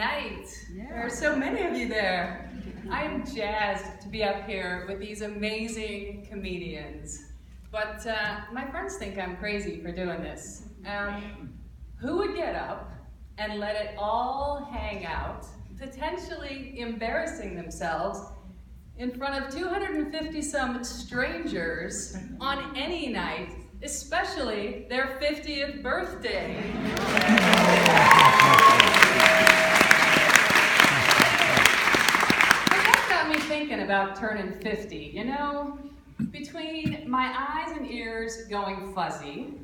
night. There are so many of you there. I am jazzed to be up here with these amazing comedians. But my friends think I'm crazy for doing this. Who would get up and let it all hang out, potentially embarrassing themselves in front of 250-some strangers on any night, especially their 50th birthday? But that got me thinking about turning 50, you know? Between my eyes and ears going fuzzy,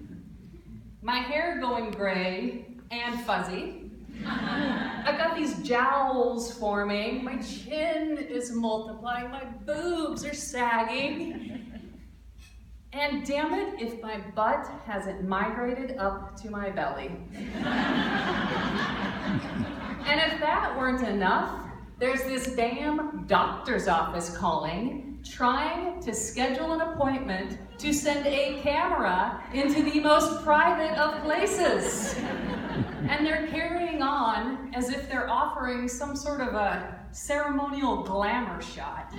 my hair going gray and fuzzy, I've got these jowls forming, my chin is multiplying, my boobs are sagging, and damn it if my butt hasn't migrated up to my belly. And if that weren't enough, there's this damn doctor's office calling, trying to schedule an appointment to send a camera into the most private of places. And they're carrying on as if they're offering some sort of a ceremonial glamour shot.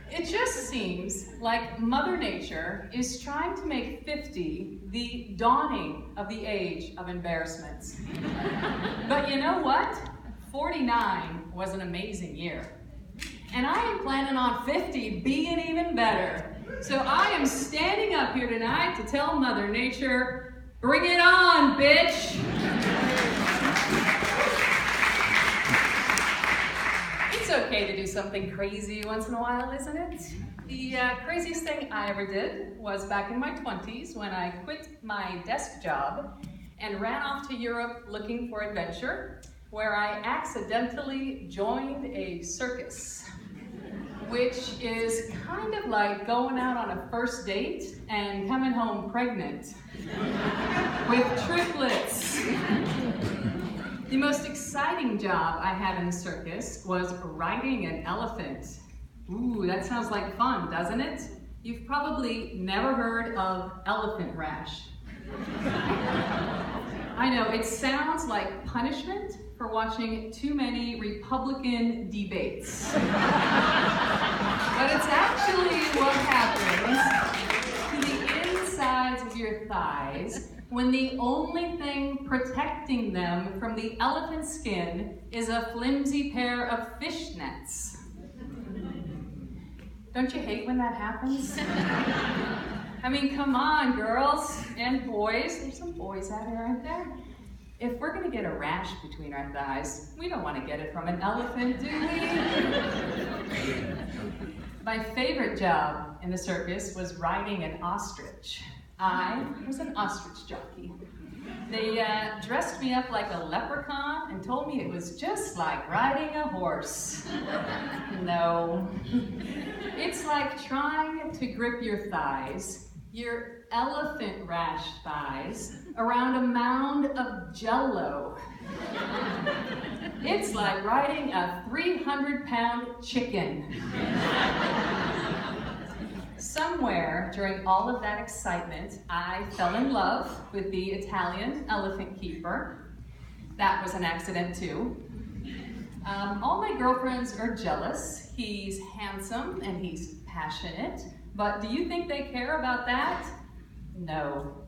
It just seems like Mother Nature is trying to make 50 the dawning of the age of embarrassments. But you know what? 49 was an amazing year. And I am planning on 50 being even better. So I am standing up here tonight to tell Mother Nature, bring it on, bitch! It's okay to do something crazy once in a while, isn't it? The craziest thing I ever did was back in my 20s when I quit my desk job and ran off to Europe looking for adventure, where I accidentally joined a circus, which is kind of like going out on a first date and coming home pregnant with triplets. The most exciting job I had in the circus was riding an elephant. Ooh, that sounds like fun, doesn't it? You've probably never heard of elephant rash. I know, it sounds like punishment for watching too many Republican debates. But it's actually what happens to the insides of your thighs when the only thing protecting them from the elephant skin is a flimsy pair of fishnets. Don't you hate when that happens? I mean, come on, girls and boys. There's some boys out here, aren't there? If we're gonna get a rash between our thighs, we don't want to get it from an elephant, do we? My favorite job in the circus was riding an ostrich. I was an ostrich jockey. They dressed me up like a leprechaun and told me it was just like riding a horse. No. It's like trying to grip your thighs, your elephant rash thighs, around a mound of Jell-O. It's like riding a 300-pound chicken. Somewhere during all of that excitement, I fell in love with the Italian elephant keeper. That was an accident too. All my girlfriends are jealous. He's handsome and he's passionate, but do you think they care about that? No.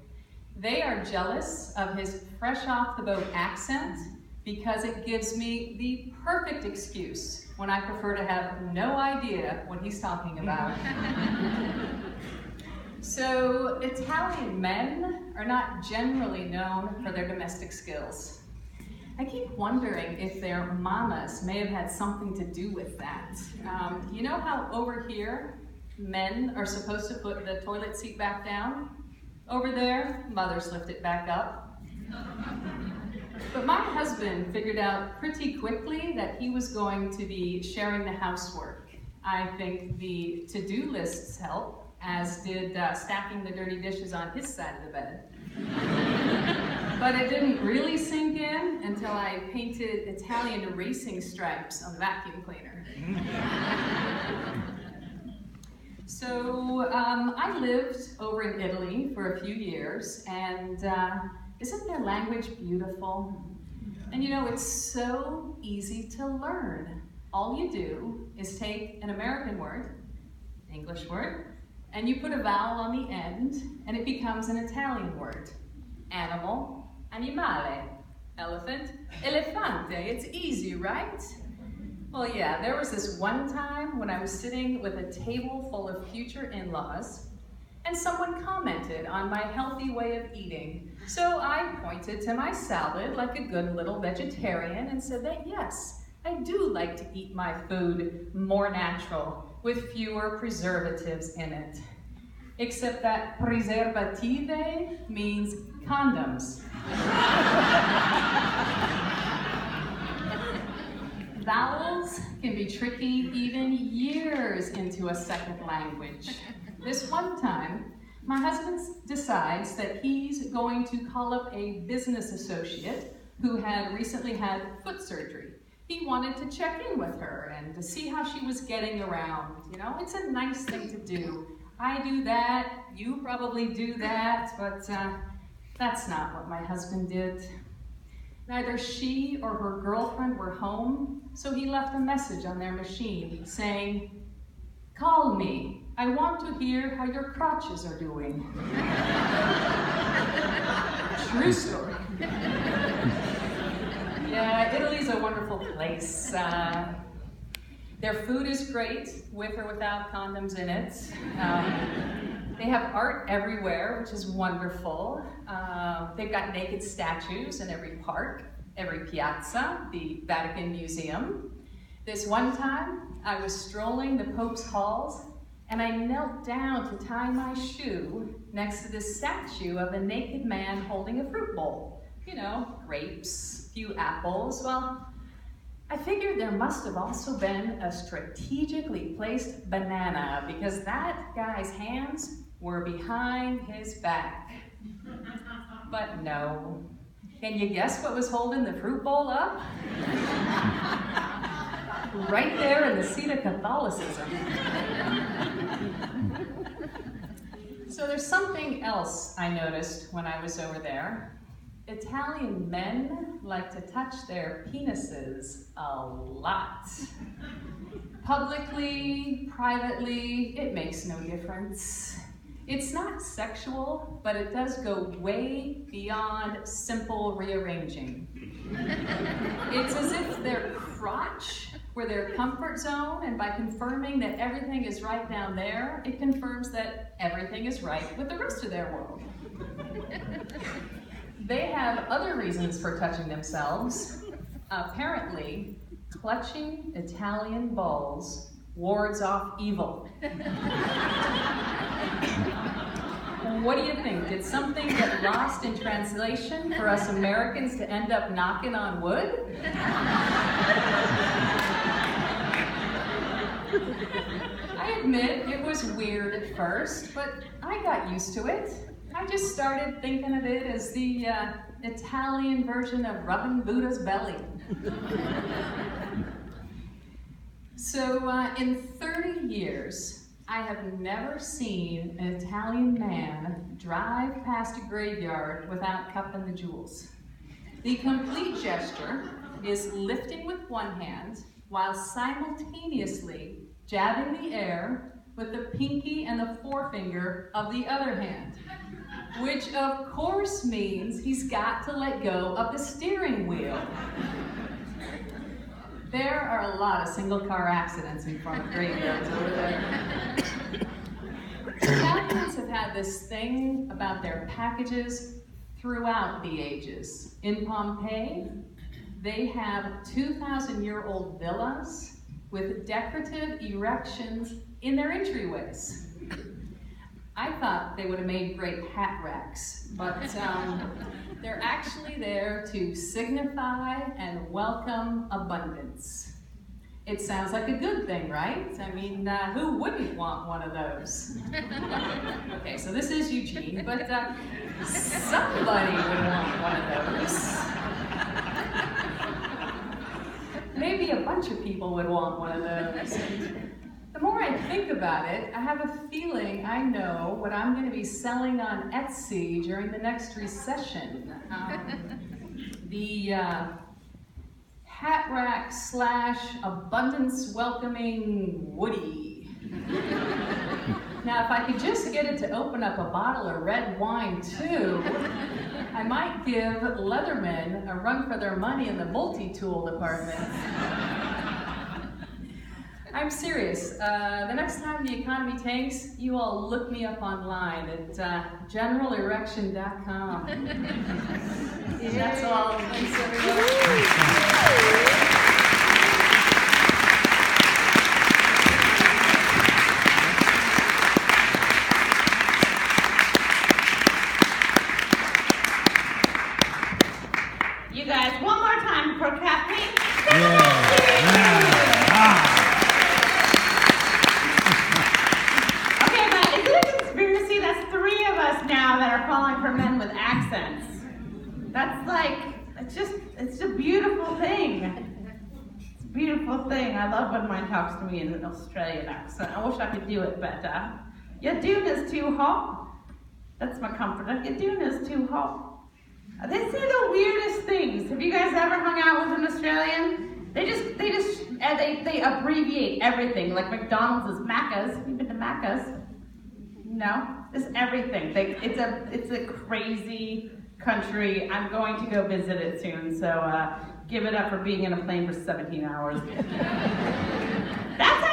They are jealous of his fresh off the boat accent because it gives me the perfect excuse when I prefer to have no idea what he's talking about. So, Italian men are not generally known for their domestic skills. I keep wondering if their mamas may have had something to do with that. You know how over here, men are supposed to put the toilet seat back down? Over there, mothers lift it back up. But my husband figured out pretty quickly that he was going to be sharing the housework. I think the to-do lists help, as did stacking the dirty dishes on his side of the bed. But it didn't really sink in until I painted Italian racing stripes on the vacuum cleaner. So I lived over in Italy for a few years, and isn't their language beautiful? And you know, it's so easy to learn. All you do is take an American word, English word, and you put a vowel on the end, and it becomes an Italian word. Animal, animale. Elephant, elefante. It's easy, right? Well, yeah, there was this one time when I was sitting with a table full of future in-laws, and someone commented on my healthy way of eating. So I pointed to my salad like a good little vegetarian and said that yes, I do like to eat my food more natural, with fewer preservatives in it. Except that preservative means condoms. Vowels can be tricky even years into a second language. This one time, my husband decides that he's going to call up a business associate who had recently had foot surgery. He wanted to check in with her and to see how she was getting around. You know, it's a nice thing to do. I do that, you probably do that, but that's not what my husband did. Neither she or her girlfriend were home, so he left a message on their machine saying, "Call me. I want to hear how your crotches are doing." True story. Yeah, Italy's a wonderful place. Their food is great, with or without condoms in it. They have art everywhere, which is wonderful. They've got naked statues in every park, every piazza, the Vatican Museum. This one time, I was strolling the Pope's halls, and I knelt down to tie my shoe next to this statue of a naked man holding a fruit bowl. You know, grapes, a few apples. Well, I figured there must have also been a strategically placed banana, because that guy's hands were behind his back. But no. Can you guess what was holding the fruit bowl up? Right there in the seat of Catholicism. So there's something else I noticed when I was over there. Italian men like to touch their penises a lot. Publicly, privately, it makes no difference. It's not sexual, but it does go way beyond simple rearranging. It's as if their crotch were their comfort zone, and by confirming that everything is right down there, it confirms that everything is right with the rest of their world. They have other reasons for touching themselves. Apparently, clutching Italian balls wards off evil. What do you think? Did something get lost in translation for us Americans to end up knocking on wood? I admit it was weird at first, but I got used to it. I just started thinking of it as the Italian version of rubbing Buddha's belly. So in 30 years, I have never seen an Italian man drive past a graveyard without cupping the jewels. The complete gesture is lifting with one hand while simultaneously jabbing the air with the pinky and the forefinger of the other hand, which of course means he's got to let go of the steering wheel. There are a lot of single-car accidents in front of graveyards over there. Italians have had this thing about their packages throughout the ages. In Pompeii, they have 2,000-year-old villas with decorative erections in their entryways. I thought they would have made great hat racks, but they're actually there to signify and welcome abundance. It sounds like a good thing, right? I mean, who wouldn't want one of those? Okay, so this is Eugene, but somebody would want one of those. Maybe a bunch of people would want one of those. The more I think about it, I have a feeling I know what I'm going to be selling on Etsy during the next recession. The hat rack / abundance welcoming Woody. Now, if I could just get it to open up a bottle of red wine too, I might give Leathermen a run for their money in the multi-tool department. I'm serious. The next time the economy tanks, you all look me up online at generalerection.com. That's all. Thanks, everybody. You guys, one more time for Kathleen Yeah. Okay, but is it a conspiracy? That's 3 of us now that are calling for men with accents. That's like, it's a beautiful thing. It's a beautiful thing. I love when mine talks to me in an Australian accent. I wish I could do it better. Your dune is too hot. That's my comforter. Your dune is too hot. They say the weirdest things. Have you guys ever hung out with an Australian? They abbreviate everything. Like McDonald's is Macca's. Have you been to Macca's? No, it's everything. It's a crazy country. I'm going to go visit it soon. So give it up for being in a plane for 17 hours. That's how